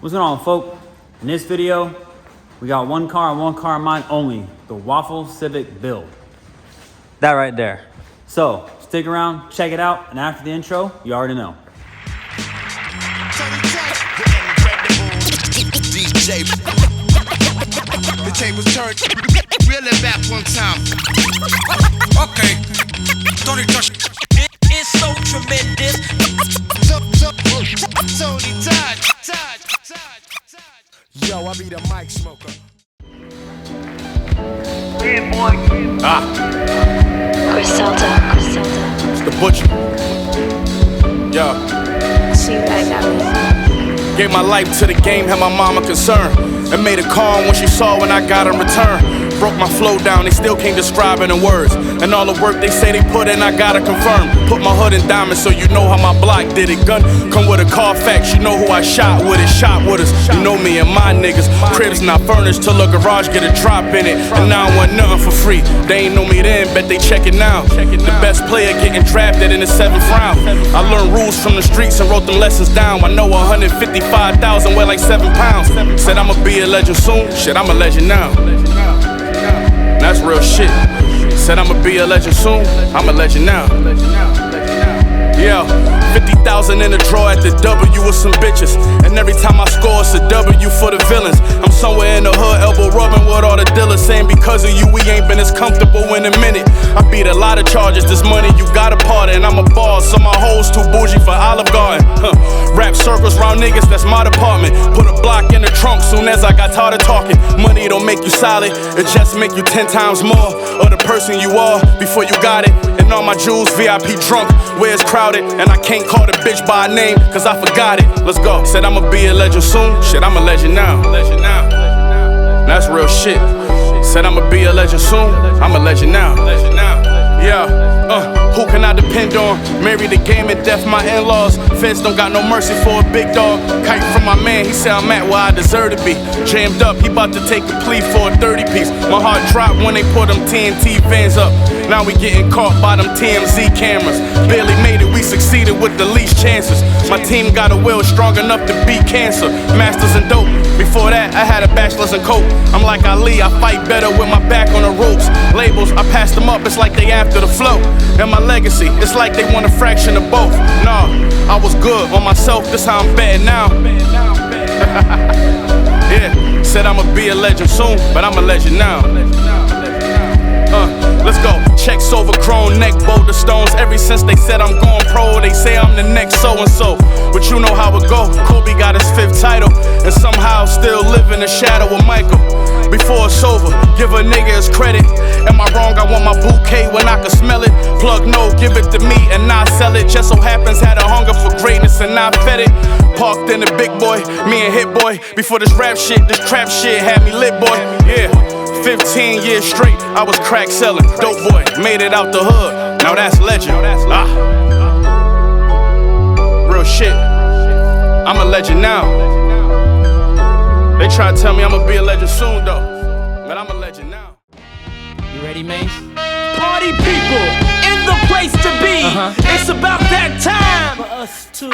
What's going on, folk? In this video, we got one car and one car in mind only, the Waffle Civic build. That right there. So, stick around, check it out, and after the intro, you already know. DJ. The tables turned really back one time. Okay. Tony touch. It's so tremendous. Tony Todd. Yo, I be the mic smoker. Yeah, boy. Griselda. It's the butcher. Yo. Gave my life to the game, had my mama concerned, and made a call when she saw when I got in return. Broke my flow down, they still can't describe it in words. And all the work they say they put in, I gotta confirm. Put my hood in diamonds so you know how my block did it. Gun come with a Carfax, you know who I shot with it. Shot with us, you know me and my niggas. Cribs not furnished till a garage get a drop in it. And now I want nothing for free. They ain't know me then, bet they check it now. The best player getting drafted in the 7th round. I learned rules from the streets and wrote them lessons down. I know 155,000 weigh like 7 pounds. Said I'ma be a legend soon, shit, I'm a legend now. That's real shit. Said I'ma be a legend soon, I'm a legend now. Yeah, 50,000 in the draw at the W with some bitches. And every time I score, it's a W for the villains. I'm somewhere in the hood, elbow rubbing with all the dealers, saying because of you, we ain't been as comfortable in a minute. I beat a lot of charges, this money you got a part in. I'm a boss, so my hoes too bougie for Olive Garden. Rap circles round niggas, that's my department. Put a block in the trunk soon as I got tired of talking. Money don't make you solid, it just make you 10 times more of the person you are before you got it. And all my jewels VIP drunk, where it's crowded, and I can't call the bitch by a name, cause I forgot it. Let's go. Said I'ma be a legend soon, shit, I'm a legend now. That's real shit. Said I'ma be a legend soon, I'm a legend now. Yeah, who can I depend on? Marry the game and death, my in-laws. Feds don't got no mercy for a big dog. Kite from my man, he said I'm at where I deserve to be. Jammed up, he about to take a plea for a 30-piece. My heart dropped when they put them TNT fans up. Now we getting caught by them TMZ cameras. Barely made it, we succeeded with the least chances. My team got a will strong enough to beat cancer. Masters in dope. Before that, I had a bachelor's in coke. I'm like Ali, I fight better with my back on the ropes. Labels, I passed them up, it's like they after the flow. And my legacy, it's like they want a fraction of both. Nah, I was good on myself, this how I'm betting now. Yeah, said I'ma be a legend soon, but I'm a legend now. Let's go. Checks overgrown, neck boulder stones. Ever since they said I'm going pro, they say I'm the next so-and-so. But you know how it go. Kobe got his 5th title, and somehow still live in the shadow of Michael. Before it's over, give a nigga his credit. Am I wrong? I want my bouquet when I can smell it. Plug no, give it to me and not sell it. Just so happens had a hunger for greatness and I fed it. Parked in the big boy, me and Hit Boy. Before this rap shit, this trap shit had me lit, boy. Yeah. 15 years straight, I was crack selling. Dope boy, made it out the hood. Now that's legend. Real shit. I'm a legend now. They try to tell me I'ma be a legend soon though. But I'm a legend now. You ready, Mace? Party people in the place to be. It's about that time for us to.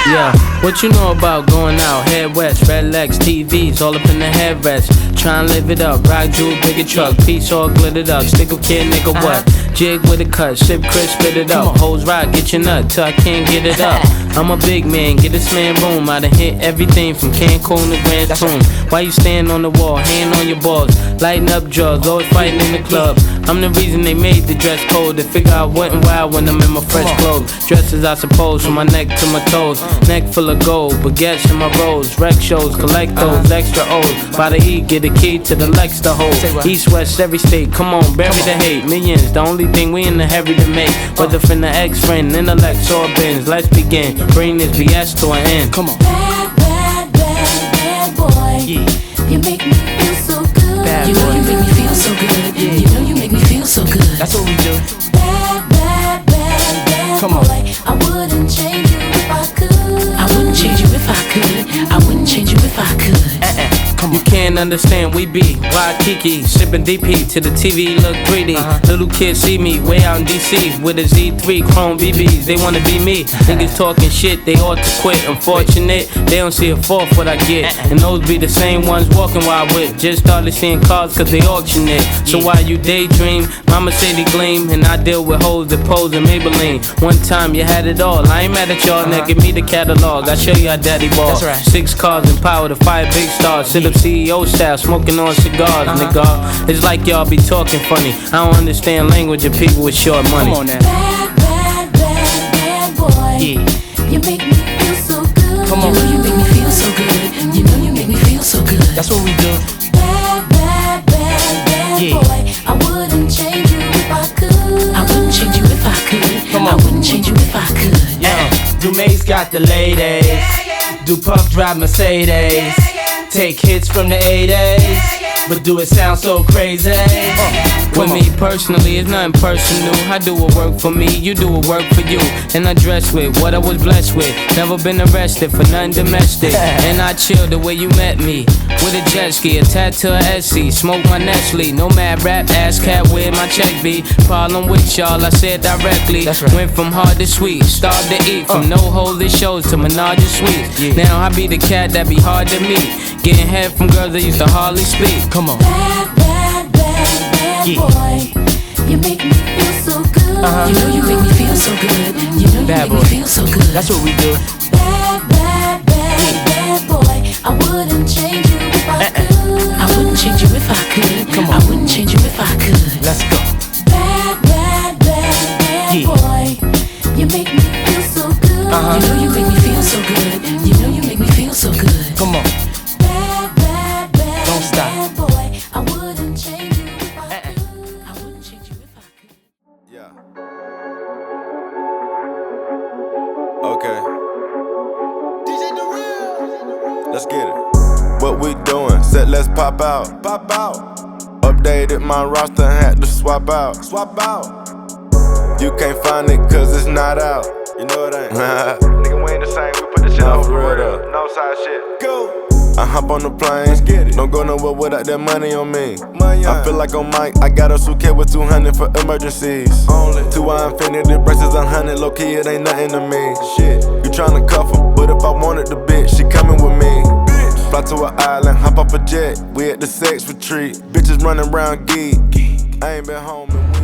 Yeah, what you know about going out? Head west, red legs, TVs, all up in the headrest. Tryin' live it up, rock jewel, bigger truck, piece all glittered up. Stick a kid, nigga, what? Jig with a cut, sip crisp, spit it up. Hoes rock, get your nut till I can't get it up. I'm a big man, get this man room. I done hit everything from Cancun to Grand Tune. Why you stand on the wall, hand on your balls, lighting up drugs, always fighting in the club. I'm the reason they made the dress code. They figure I wasn't wild when I'm in my fresh clothes. Dresses, I suppose, from my neck to my toes. Neck full of gold, baguettes in my rolls. Rec shows, collect those extra O's. By the E, get a key to the Lex to hold. East, west, every state, come on, bury the hate. Millions, the only thing we in the hurry to make. Whether from the ex-friend, intellect, or bins. Let's begin, bring this BS to an end. Come on. Bad boy. Yeah. You make me feel so good. Bad you know boy. you make me feel so good. Yeah. You know you make me feel so good. That's what we do. Bad Come on. boy. I wouldn't change you if I could. I wouldn't change you if I could. I wouldn't change you if I could. Come on. You can't can't understand. We be Waikiki, sipping DP to the TV look 3D. Little kids see me way out in DC with a Z3 chrome BBs. They wanna be me. Niggas talking shit, they ought to quit. Unfortunate, they don't see a fourth what I get. And those be the same ones walking while I whip. Just started seeing cars cause they auction it. So while you daydream, mama say they gleam. And I deal with hoes that pose in Maybelline. One time you had it all, I ain't mad at y'all, now give me the catalog. I show you how daddy ball. That's right. 6 cars and power to fire big stars. Sit up CEO style, smoking on cigars, nigga. It's like y'all be talking funny. I don't understand language of people with short money. Come on now. Bad, bad, bad, bad boy. Yeah. You make me feel so good. Come on. You know you make me feel so good. You know you make me feel so good. That's what we do. Bad, bad, bad, bad Yeah. boy. I wouldn't change you if I could. I wouldn't change you if I could. Come I on. wouldn't change you if I could. Dumae's got the ladies. Do Puff drive Mercedes. Take hits from the 80s. But do it sound so crazy? With me personally, it's nothing personal. I do what work for me, you do what work for you. And I dress with what I was blessed with. Never been arrested for nothing domestic. And I chill the way you met me. With a jet ski, attached to a SC. Smoke my Nestle, no mad rap, ass cat with my check be. Problem with y'all, I said directly. That's right. Went from hard to sweet, starved to eat. From no holy shows to menage a suite. Now I be the cat that be hard to meet. Getting head from girls that used to hardly speak. Come on. Bad, bad, bad, bad Yeah. boy. You make me feel so good. You know you make me feel so good. You know you Bad make me boy. feel so good. That's what we do. Bad, bad, bad, bad boy. I wouldn't change you if I could. I wouldn't change you if I could. Come on. I wouldn't change you if I could. Let's go. Bad, bad, bad, bad Yeah. boy. You make me feel so good. You know you make me feel so good. You know you make me feel so good. Come on. Bad, bad, bad, Don't stop. bad boy. I wouldn't change you if I could. I wouldn't change you if I could. Yeah. Okay. Let's get it. What we doing? Said let's pop out. Pop out. Updated my roster, had to swap out. Swap out. You can't find it cause it's not out. You know it ain't. Nigga, we ain't the same. We put the shit on for real. No side shit. Go. I hop on the plane. Let's get it. Don't go nowhere without that money on me. I feel like on Mike. I got a suitcase with 200 for emergencies. Only 2 infinity braces, 100. Low key, it ain't nothing to me. Shit. You tryna cuff 'em, but if I wanted the bitch, she coming with me. Fly to an island, hop off a jet. We at the sex retreat. Bitches running around geek. I ain't been home in weeks.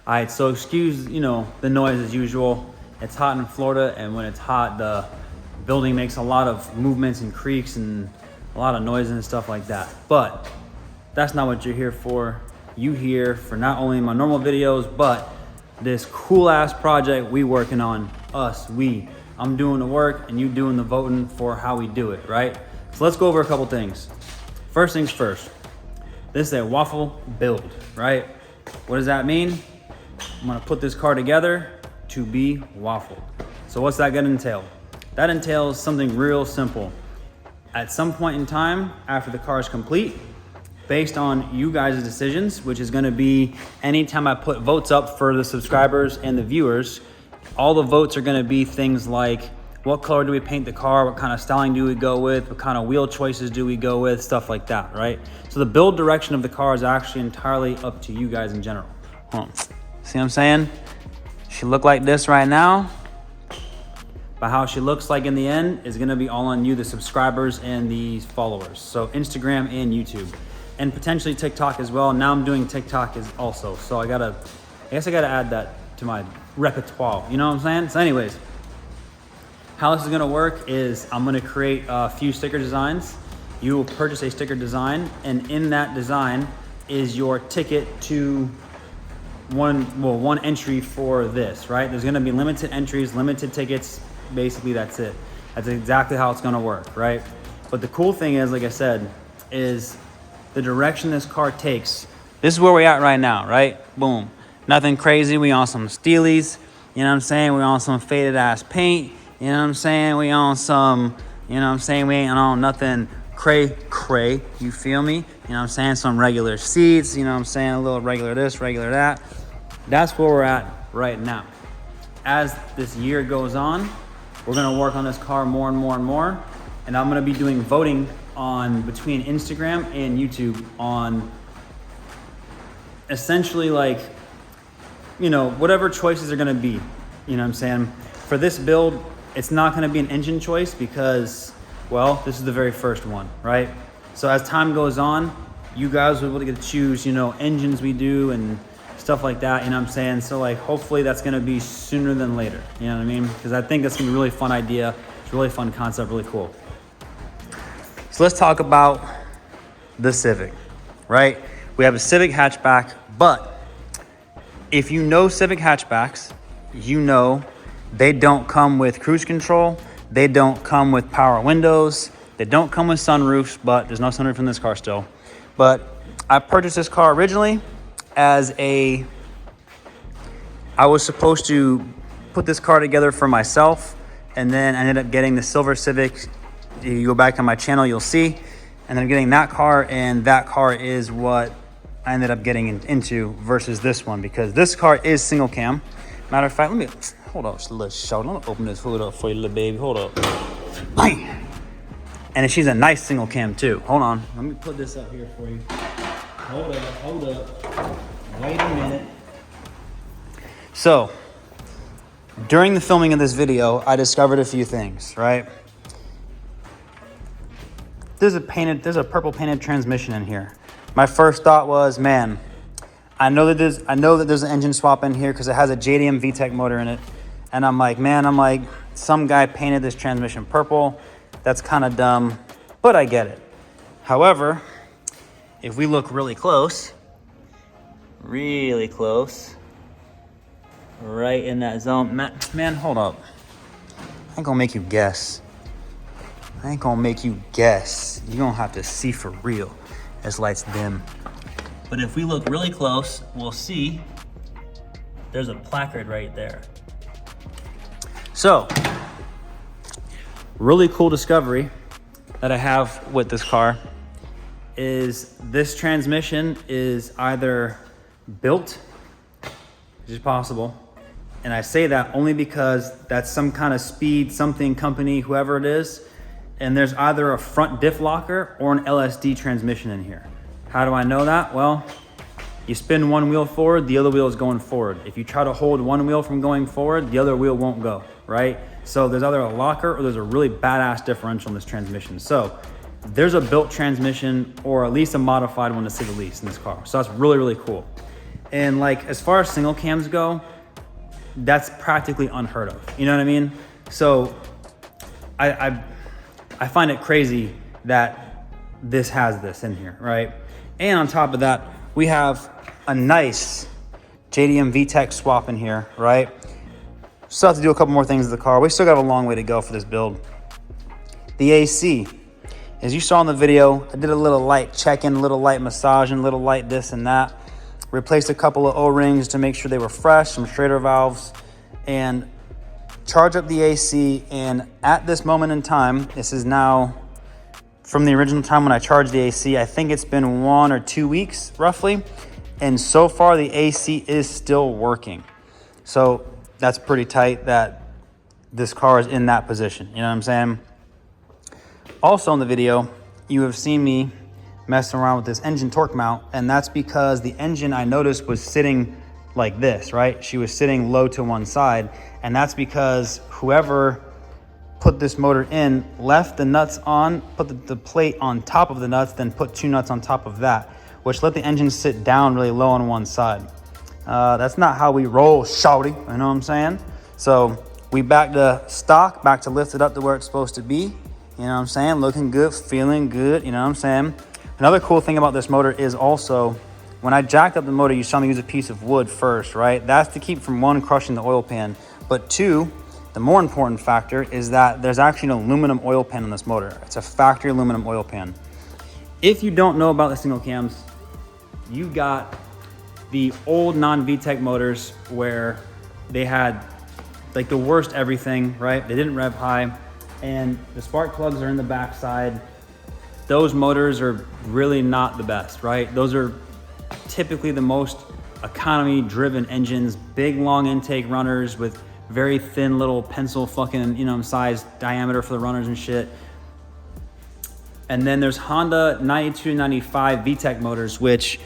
Alright, so excuse, the noise as usual. It's hot in Florida, and when it's hot, the building makes a lot of movements and creaks and a lot of noise and stuff like that. But that's not what you're here for. You here for not only my normal videos, but this cool ass project we working on. I'm doing the work and you doing the voting for how we do it, right? So let's go over a couple things. First things first. This is a waffle build, right? What does that mean? I'm gonna put this car together to be waffled. So what's that gonna entail? That entails something real simple. At some point in time, after the car is complete, based on you guys' decisions, which is gonna be anytime I put votes up for the subscribers and the viewers, all the votes are gonna be things like, what color do we paint the car? What kind of styling do we go with? What kind of wheel choices do we go with? Stuff like that, right? So the build direction of the car is actually entirely up to you guys in general. See what I'm saying? She look like this right now, but how she looks like in the end is gonna be all on you, the subscribers and the followers. So Instagram and YouTube, and potentially TikTok as well. Now I'm doing TikTok as also. So I guess I gotta add that to my repertoire. You know what I'm saying? So anyways, how this is gonna work is I'm gonna create a few sticker designs. You will purchase a sticker design, and in that design is your ticket to one entry for this, right? There's gonna be limited entries, limited tickets. Basically, that's it. That's exactly how it's gonna work, right? But the cool thing is, like I said, is the direction this car takes. This is where we're at right now, right? Boom. Nothing crazy. We on some steelies. You know what I'm saying? We on some faded ass paint. You know what I'm saying? We on some, we ain't on nothing cray, you feel me? You know what I'm saying? Some regular seats, you know what I'm saying? A little regular this, regular that. That's where we're at right now. As this year goes on, we're gonna work on this car more and more and more. And I'm gonna be doing voting on between Instagram and YouTube on essentially like, you know, whatever choices are gonna be, you know what I'm saying? For this build, it's not gonna be an engine choice because, well, this is the very first one, right? So as time goes on, you guys will be able to get to choose, you know, engines we do and stuff like that, you know what I'm saying? So like, hopefully that's gonna be sooner than later, you know what I mean? Because I think that's gonna be a really fun idea. It's a really fun concept, really cool. So let's talk about the Civic, right? We have a Civic hatchback, but if you know Civic hatchbacks, you know they don't come with cruise control. They don't come with power windows. They don't come with sunroofs, but there's no sunroof in this car still. But I purchased this car originally as I was supposed to put this car together for myself, and then I ended up getting the silver Civic. You go back on my channel, you'll see. And then I'm getting that car, and that car is what I ended up getting into versus this one, because this car is single cam. Matter of fact, hold up, just a little short. Let me open this hood up for you, little baby. Hold up. Bang! And she's a nice single cam too. Hold on, let me put this up here for you. Hold up. Wait a minute. So, during the filming of this video, I discovered a few things, right? There's a purple painted transmission in here. My first thought was, man, I know that there's an engine swap in here because it has a JDM VTEC motor in it. And I'm like, some guy painted this transmission purple. That's kind of dumb, but I get it. However, if we look really close, right in that zone, man, hold up. I ain't gonna make you guess. You're gonna have to see for real as lights dim. But if we look really close, we'll see there's a placard right there. So, really cool discovery that I have with this car is this transmission is either built, which is possible, and I say that only because that's some kind of speed something company, whoever it is, and there's either a front diff locker or an LSD transmission in here. How do I know that? Well, you spin one wheel forward, the other wheel is going forward. If you try to hold one wheel from going forward, the other wheel won't go, right? So there's either a locker or there's a really badass differential in this transmission. So there's a built transmission or at least a modified one to say the least in this car. So that's really, really cool. And like, as far as single cams go, that's practically unheard of. You know what I mean? So I find it crazy that this has this in here, right? And on top of that, we have a nice JDM VTEC swap in here, right? Still have to do a couple more things to the car. We still got a long way to go for this build. The AC, as you saw in the video, I did a little light check-in, a little light massaging, a little light this and that. Replaced a couple of O-rings to make sure they were fresh, some Schrader valves, and charge up the AC. And at this moment in time, this is now from the original time when I charged the AC, I think it's been 1 or 2 weeks roughly. And so far the AC is still working. So that's pretty tight that this car is in that position. You know what I'm saying? Also in the video, you have seen me messing around with this engine torque mount, and that's because the engine I noticed was sitting like this, right? She was sitting low to one side, and that's because whoever put this motor in left the nuts on, put the plate on top of the nuts, then put 2 nuts on top of that, which let the engine sit down really low on one side. That's not how we roll, shawty, you know what I'm saying? So we back to stock, back to lift it up to where it's supposed to be, you know what I'm saying? Looking good, feeling good, you know what I'm saying? Another cool thing about this motor is also, when I jacked up the motor, you saw me use a piece of wood first, right? That's to keep from 1, crushing the oil pan, but 2, the more important factor is that there's actually an aluminum oil pan on this motor. It's a factory aluminum oil pan. If you don't know about the single cams, you got the old non-VTEC motors where they had like the worst everything, right? They didn't rev high, and the spark plugs are in the backside. those motors are really not the best, right? Those are typically the most economy driven engines, big long intake runners with very thin little pencil fucking, you know, size diameter for the runners and shit. And then there's Honda 92 95 VTEC motors, which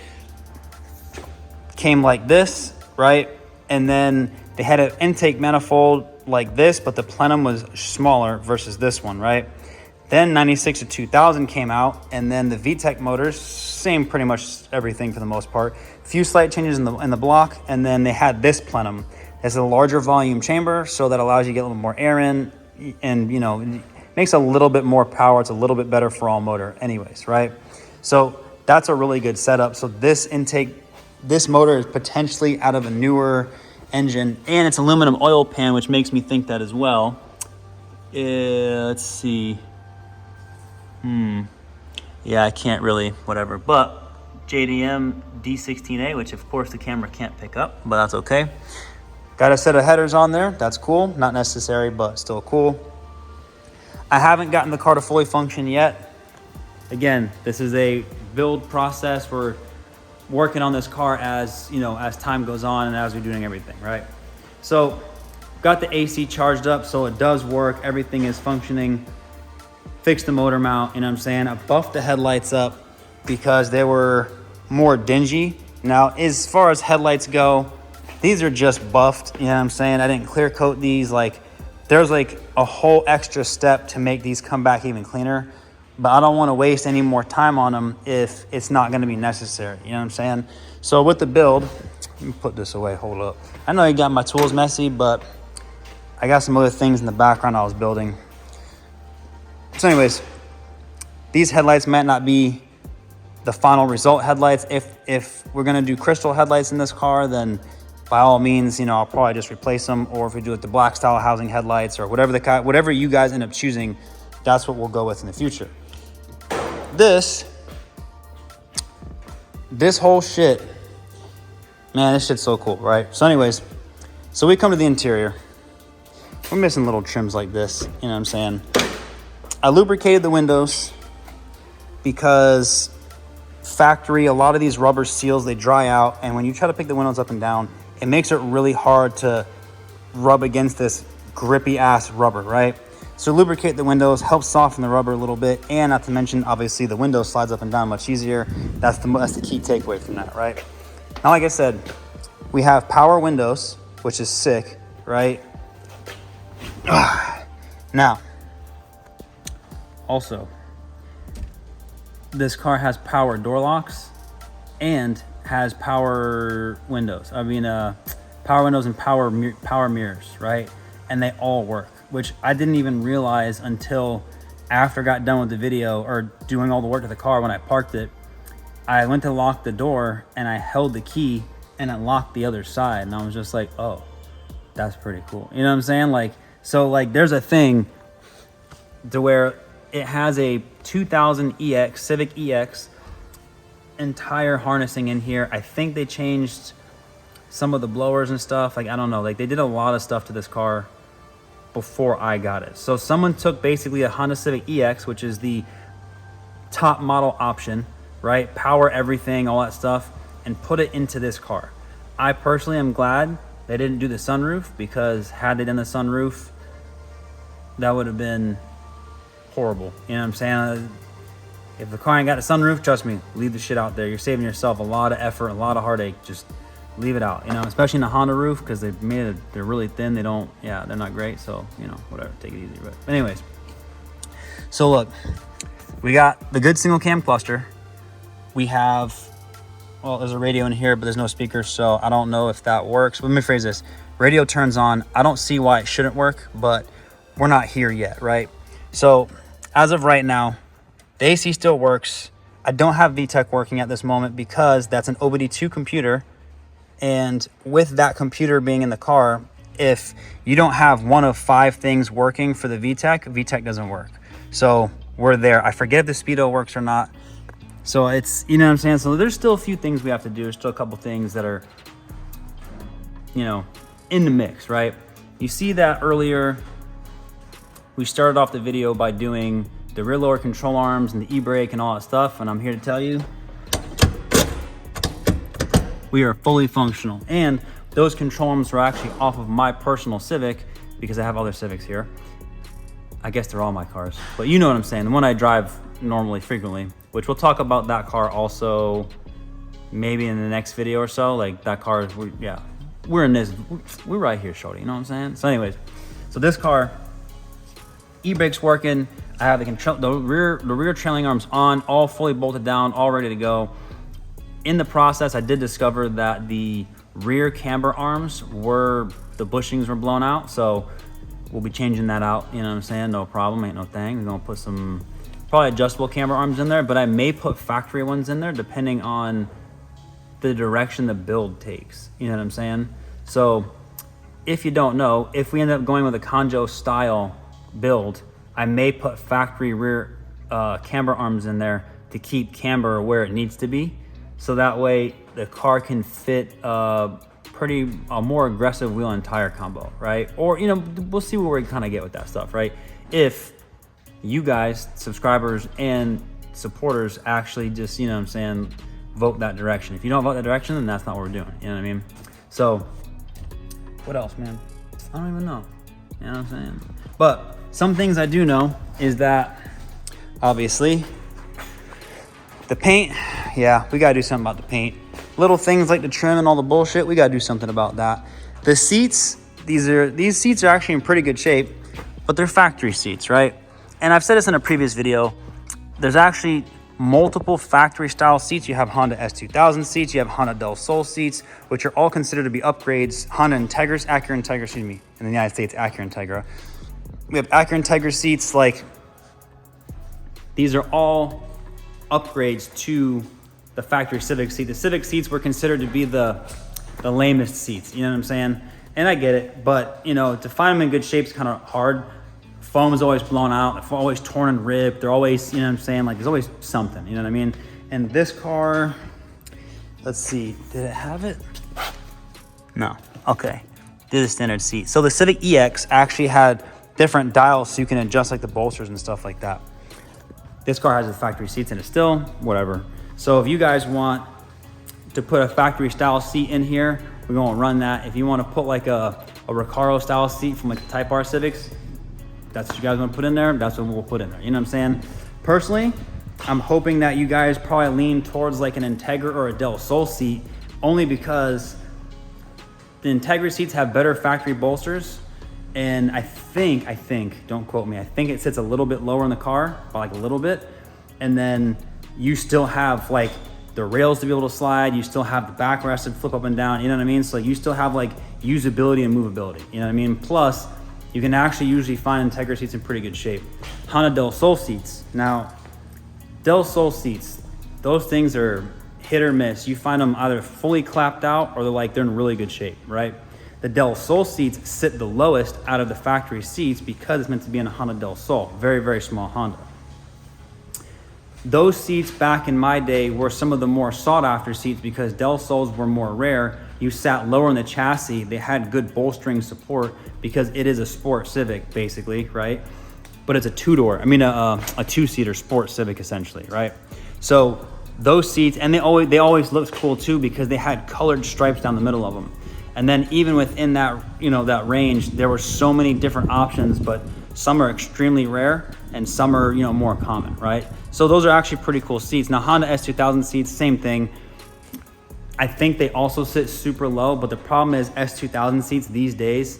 came like this, right? And then they had an intake manifold like this, but the plenum was smaller versus this one, right? Then 96 to 2000 came out, and then the VTEC motors, same pretty much everything for the most part. A few slight changes in the block, and then they had this plenum. It's a larger volume chamber, so that allows you to get a little more air in, and you know, it makes a little bit more power. It's a little bit better for all motor anyways, right? So that's a really good setup. So this motor is potentially out of a newer engine, and it's aluminum oil pan, which makes me think that as well. Let's see. Yeah, I can't really, whatever. But JDM D16A, which of course the camera can't pick up, but that's okay. Got a set of headers on there. That's cool. Not necessary, but still cool. I haven't gotten the car to fully function yet. Again, this is a build process. We're working on this car as, you know, as time goes on and as we're doing everything, right? So got the AC charged up, so it does work. Everything is functioning. Fixed the motor mount, you know what I'm saying? I buffed the headlights up because they were more dingy. Now, as far as headlights go, these are just buffed, you know what I'm saying? I didn't clear coat these. Like, there's like a whole extra step to make these come back even cleaner, but I don't want to waste any more time on them if it's not going to be necessary, you know what I'm saying? So with the build, let me put this away, hold up. I know you got my tools messy, but I got some other things in the background I was building. So anyways, these headlights might not be the final result headlights. If we're gonna do crystal headlights in this car, then by all means, you know, I'll probably just replace them. Or if we do it the black style housing headlights or whatever you guys end up choosing, that's what we'll go with in the future. This whole shit, man, this shit's so cool, right? So anyways, so we come to the interior. We're missing little trims like this, you know what I'm saying? I lubricated the windows because factory, a lot of these rubber seals, they dry out. And when you try to pick the windows up and down, it makes it really hard to rub against this grippy ass rubber, right? So lubricate the windows, helps soften the rubber a little bit. And not to mention, obviously the window slides up and down much easier. That's the key takeaway from that, right? Now, like I said, we have power windows, which is sick, right? Now, also, this car has power door locks and has power windows. Power windows and power mirrors, right? And they all work, which I didn't even realize until after I got done with the video or doing all the work to the car. When I parked it, I went to lock the door and I held the key and it locked the other side. And I was just like, oh, that's pretty cool. You know what I'm saying? Like, so like there's a thing to where it has a 2000 EX, Civic EX, entire harnessing in here. I think they changed some of the blowers and stuff. Like, I don't know. Like, they did a lot of stuff to this car before I got it. So someone took basically a Honda Civic EX, which is the top model option, right? Power everything, all that stuff, and put it into this car. I personally am glad they didn't do the sunroof, because had they done the sunroof, that would have been horrible. You know what I'm saying? If the car ain't got a sunroof, trust me, leave the shit out there. You're saving yourself a lot of effort, a lot of heartache. Just leave it out, you know, especially in the Honda roof, because they've made it, they're really thin. They're not great. So, you know, whatever, take it easy. But anyways, so look, we got the good single cam cluster. We have, well, there's a radio in here, but there's no speakers, so I don't know if that works. Let me phrase this. Radio turns on. I don't see why it shouldn't work, but we're not here yet, right? So as of right now, the AC still works. I don't have VTEC working at this moment because that's an OBD2 computer. And with that computer being in the car, if you don't have one of 5 things working for the VTEC doesn't work. So we're there. I forget if the speedo works or not. So it's, you know what I'm saying? So there's still a few things we have to do. There's still a couple things that are, you know, in the mix, right? You see that earlier, we started off the video by doing the rear lower control arms and the e-brake and all that stuff. And I'm here to tell you, we are fully functional. And those control arms are actually off of my personal Civic because I have other Civics here. I guess they're all my cars, but you know what I'm saying. The one I drive normally frequently, which we'll talk about that car also maybe in the next video or so. Like that car, we're in this, we're right here, shorty, you know what I'm saying? So anyways, so this car, e-brake's working. I have the rear trailing arms on, all fully bolted down, all ready to go. In the process, I did discover that the rear camber arms the bushings were blown out. So we'll be changing that out, you know what I'm saying? No problem, ain't no thing. We're gonna put some probably adjustable camber arms in there, but I may put factory ones in there depending on the direction the build takes, you know what I'm saying? So if you don't know, if we end up going with a Conjo style build, I may put factory rear camber arms in there to keep camber where it needs to be. So that way the car can fit a more aggressive wheel and tire combo, right? Or, you know, we'll see where we kind of get with that stuff, right? If you guys, subscribers and supporters, actually just, you know what I'm saying, vote that direction. If you don't vote that direction, then that's not what we're doing, you know what I mean? So what else, man? I don't even know, you know what I'm saying? But some things I do know is that obviously the paint, yeah, we gotta do something about the paint. Little things like the trim and all the bullshit, we gotta do something about that. The seats, these seats are actually in pretty good shape, but they're factory seats, right? And I've said this in a previous video, there's actually multiple factory style seats. You have Honda S2000 seats, you have Honda Del Sol seats, which are all considered to be upgrades. Honda Integras, Acura Integra, excuse me, in the United States, Acura Integra. We have Acura Integra seats, like, these are all upgrades to the factory Civic seat. The Civic seats were considered to be the lamest seats, you know what I'm saying? And I get it, but you know, to find them in good shape is kind of hard. Foam is always blown out, they're always torn and ripped, they're always, you know what I'm saying, like there's always something, you know what I mean? And this car, let's see, did it have it? No, okay, did a standard seat. So the Civic EX actually had different dials so you can adjust like the bolsters and stuff like that. This car has the factory seats in it still, whatever. So if you guys want to put a factory style seat in here, we're gonna run that. If you wanna put like a Recaro style seat from like the Type R Civics, that's what you guys want to put in there, that's what we'll put in there, you know what I'm saying? Personally, I'm hoping that you guys probably lean towards like an Integra or a Del Sol seat, only because the Integra seats have better factory bolsters, and I think, don't quote me, I think it sits a little bit lower in the car, by like a little bit, and then you still have like the rails to be able to slide, you still have the backrest to flip up and down, you know what I mean? So you still have like usability and movability, you know what I mean? Plus, you can actually usually find Integra seats in pretty good shape. Honda Del Sol seats. Now, Del Sol seats, those things are hit or miss. You find them either fully clapped out or they're in really good shape, right? The Del Sol seats sit the lowest out of the factory seats because it's meant to be in a Honda Del Sol, very, very small Honda. Those seats back in my day were some of the more sought after seats because Del Sols were more rare. You sat lower in the chassis, they had good bolstering support because it is a sport Civic basically, right? But it's a a two-seater sport Civic essentially, right? So those seats, and they always looked cool too because they had colored stripes down the middle of them. And then even within that, that range, there were so many different options, but some are extremely rare and some are, more common, right? So those are actually pretty cool seats. Now Honda S2000 seats, same thing. I think they also sit super low, but the problem is S2000 seats these days,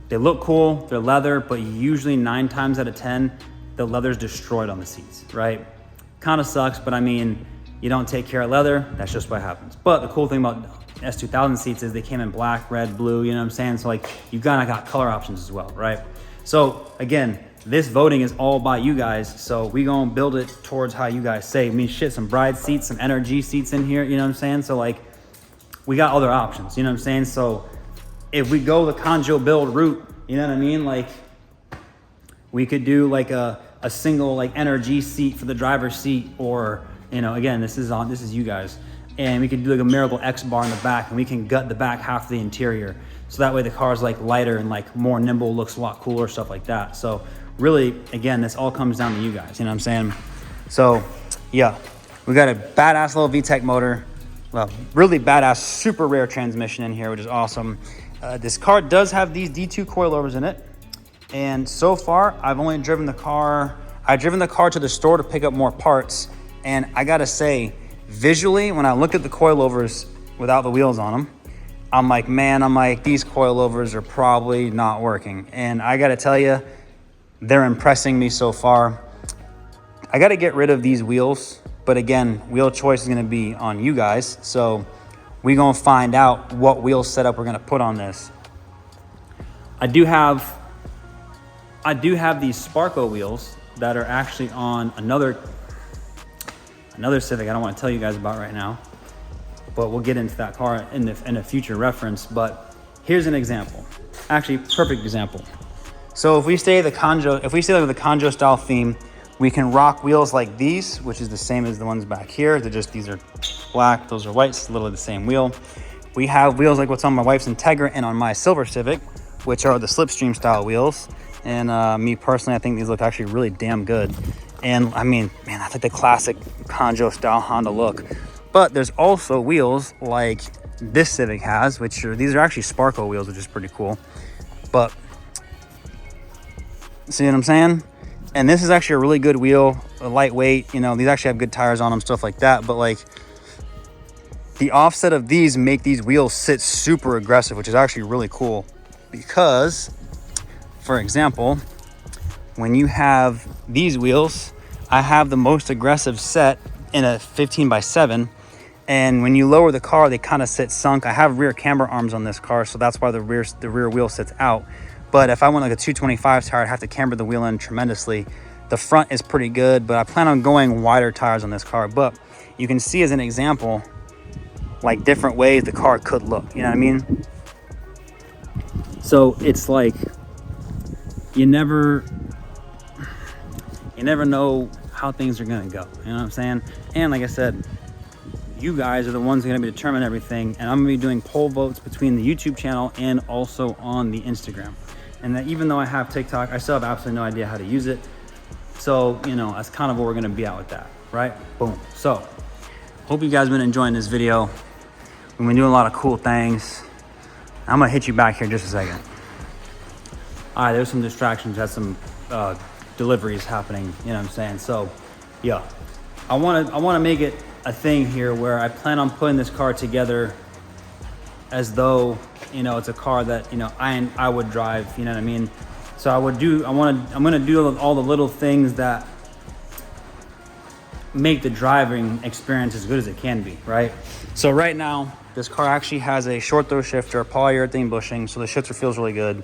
they look cool, they're leather, but usually 9 times out of 10, the leather's destroyed on the seats, right? Kind of sucks, but I mean, you don't take care of leather, that's just what happens. But the cool thing about S2000 seats is they came in black, red, blue, you know what I'm saying? So like, you kind of got color options as well, right? So again, this voting is all by you guys, so we gonna build it towards how you guys say. I mean, shit, some bride seats, some NRG seats in here, you know what I'm saying? So like, we got other options, you know what I'm saying? So if we go the Conjo build route, you know what I mean? Like, we could do like a single like NRG seat for the driver's seat, or, again, this is you guys. And we could do like a Miracle X bar in the back, and we can gut the back half of the interior. So that way the car's like lighter and like more nimble, looks a lot cooler, stuff like that. So really, again, this all comes down to you guys, you know what I'm saying? So yeah, we got a badass little VTEC motor, well, really badass, super rare transmission in here, which is awesome. This car does have these D2 coilovers in it. And so far, I've only driven the car, to the store to pick up more parts. And I gotta say, visually, when I look at the coilovers without the wheels on them, I'm like, these coilovers are probably not working. And I gotta tell you, they're impressing me so far. I gotta get rid of these wheels, but again, wheel choice is gonna be on you guys. So we gonna find out what wheel setup we're gonna put on this. I do have these Sparco wheels that are actually on another Civic I don't want to tell you guys about right now, but we'll get into that car in a future reference. But here's an example, actually perfect example. So if we stay with the Conjo style theme, we can rock wheels like these, which is the same as the ones back here. These are black, those are white, it's literally the same wheel. We have wheels like what's on my wife's Integra and on my silver Civic, which are the Slipstream style wheels. And me personally, I think these look actually really damn good. And I mean, man, that's like the classic Conjo style Honda look. But there's also wheels like this Civic has, these are actually Sparco wheels, which is pretty cool. But see what I'm saying? And this is actually a really good wheel, lightweight, you know, these actually have good tires on them, stuff like that. But like the offset of these make these wheels sit super aggressive, which is actually really cool. Because, for example, when you have these wheels, I have the most aggressive set in a 15x7. And when you lower the car, they kind of sit sunk. I have rear camber arms on this car, so that's why the rear wheel sits out. But if I want like a 225 tire, I'd have to camber the wheel in tremendously. The front is pretty good, but I plan on going wider tires on this car. But you can see as an example, like different ways the car could look, you know what I mean? So it's like, you never know how things are gonna go, you know what I'm saying? And like I said, you guys are the ones who are gonna be determining everything, and I'm gonna be doing poll votes between the YouTube channel and also on the Instagram. And that even though I have TikTok, I still have absolutely no idea how to use it. So, you know, that's kind of what we're gonna be at with that, right? Boom. So, hope you guys have been enjoying this video. We've been doing a lot of cool things. I'm gonna hit you back here in just a second. All right, there's some distractions, had some deliveries happening, you know what I'm saying? So, yeah, I wanna make it a thing here where I plan on putting this car together as though, you know, it's a car that, you know, I would drive, you know what I mean? So I'm gonna do all the little things that make the driving experience as good as it can be, right? So right now, this car actually has a short throw shifter, polyurethane bushing, so the shifter feels really good.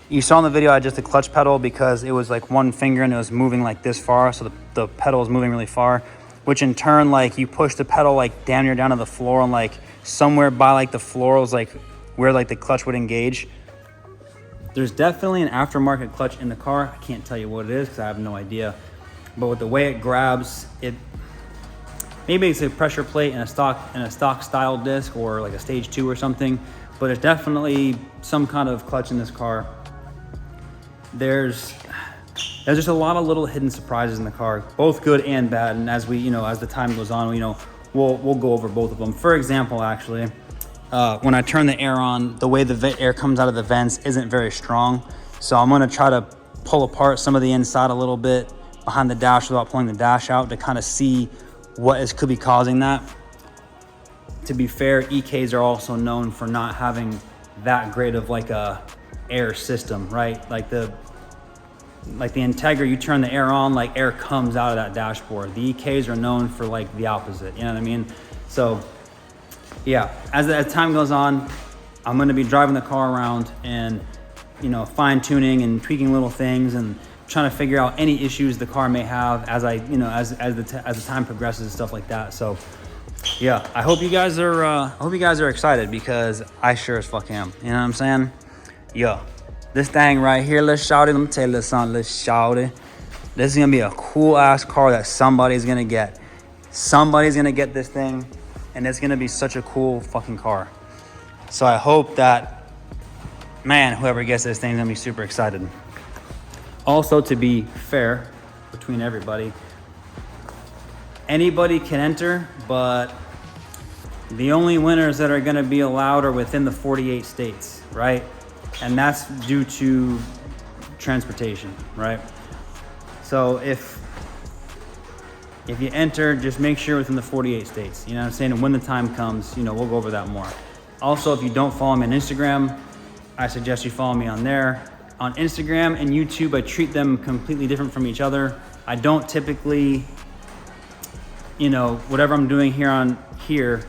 You saw in the video I adjusted the clutch pedal because it was like one finger and it was moving like this far, so the pedal is moving really far, which in turn, like, you push the pedal like damn near down to the floor, and like somewhere by like the floor was like where like the clutch would engage. There's definitely an aftermarket clutch in the car. I can't tell you what it is because I have no idea. But with the way it grabs, maybe it's a pressure plate in a stock style disc or like a stage 2 or something, but it's definitely some kind of clutch in this car. There's just a lot of little hidden surprises in the car, both good and bad. And as the time goes on, we'll go over both of them. For example, actually, when I turn the air on, the way the air comes out of the vents isn't very strong. So I'm gonna try to pull apart some of the inside a little bit behind the dash without pulling the dash out to kind of see what could be causing that. To be fair, EKs are also known for not having that great of like a air system, right? Like the Integra, you turn the air on, like air comes out of that dashboard. The EKs are known for like the opposite, you know what I mean? So yeah, as time goes on, I'm gonna be driving the car around and, fine tuning and tweaking little things and trying to figure out any issues the car may have as the time progresses and stuff like that. So yeah, I hope you guys are excited because I sure as fuck am. You know what I'm saying? Yeah. This thing right here, little shawty, let me tell you something, little shawty. This is gonna be a cool ass car that somebody's gonna get. Somebody's gonna get this thing, and it's gonna be such a cool fucking car. So I hope that, man, whoever gets this thing is gonna be super excited. Also, to be fair between everybody, anybody can enter, but the only winners that are going to be allowed are within the 48 states, right? And that's due to transportation, right? So if you enter, just make sure within the 48 states, you know what I'm saying? And when the time comes, you know, we'll go over that more. Also, if you don't follow me on Instagram, I suggest you follow me on there. On Instagram and YouTube, I treat them completely different from each other. I don't typically, you know, whatever I'm doing here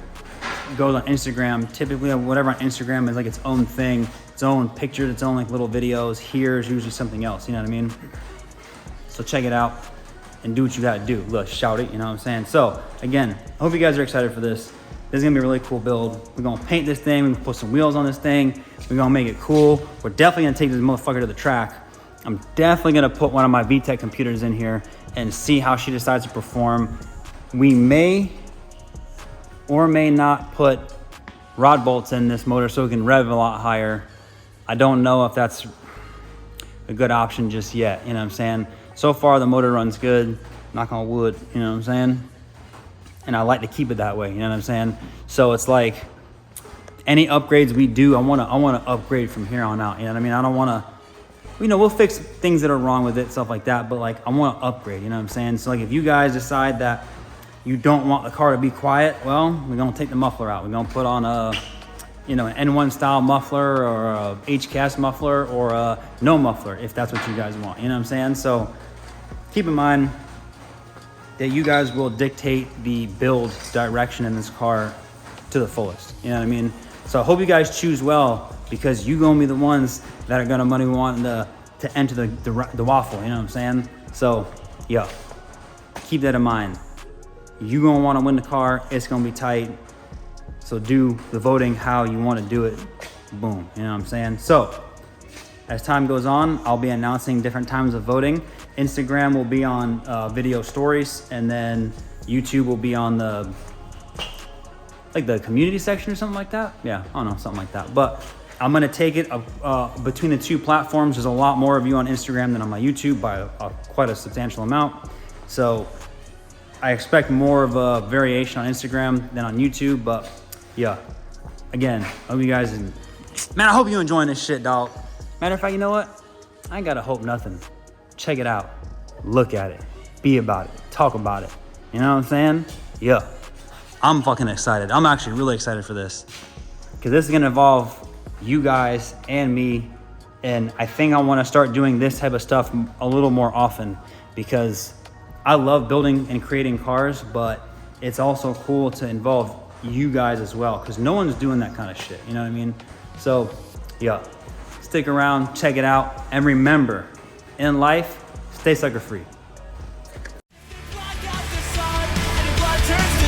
goes on Instagram. Typically, whatever on Instagram is like its own thing, its own pictures, its own like little videos. Here is usually something else, you know what I mean? So check it out and do what you gotta do. Look, shout it, you know what I'm saying? So again, I hope you guys are excited for this. This is gonna be a really cool build. We're gonna paint this thing, we're gonna put some wheels on this thing, we're gonna make it cool. We're definitely gonna take this motherfucker to the track. I'm definitely gonna put one of my VTech computers in here and see how she decides to perform. We may or may not put rod bolts in this motor so we can rev a lot higher. I don't know if that's a good option just yet, you know what I'm saying? So far the motor runs good, knock on wood, you know what I'm saying? And I like to keep it that way, you know what I'm saying? So it's like, any upgrades we do, I wanna upgrade from here on out, you know what I mean? I don't wanna, you know, we'll fix things that are wrong with it, stuff like that, but like, I wanna upgrade, you know what I'm saying? So like, if you guys decide that you don't want the car to be quiet, well, we're gonna take the muffler out. We're gonna put on a, you know, an N1 style muffler or a HCAS muffler or a no muffler, if that's what you guys want, you know what I'm saying? So keep in mind that you guys will dictate the build direction in this car to the fullest, you know what I mean? So I hope you guys choose well, because you gonna be the ones that are gonna want to enter the Waffle, you know what I'm saying? So, yeah, keep that in mind. You gonna wanna win the car, it's gonna be tight. So do the voting how you wanna do it, boom, you know what I'm saying? So, as time goes on, I'll be announcing different times of voting. Instagram will be on video stories, and then YouTube will be on the community section or something like that. Yeah, I don't know, something like that. But I'm gonna take it between the two platforms. There's a lot more of you on Instagram than on my YouTube by quite a substantial amount. So I expect more of a variation on Instagram than on YouTube, but yeah. Again, I hope you guys, man, I hope you're enjoying this shit, dog. Matter of fact, you know what? I ain't gotta hope nothing. Check it out, look at it, be about it, talk about it. You know what I'm saying? Yeah, I'm fucking excited. I'm actually really excited for this, because this is gonna involve you guys and me, and I think I wanna start doing this type of stuff a little more often, because I love building and creating cars, but it's also cool to involve you guys as well, because no one's doing that kind of shit, you know what I mean? So, yeah, stick around, check it out, and remember, in life, stay sucker free. Block out the sun and the blood turns to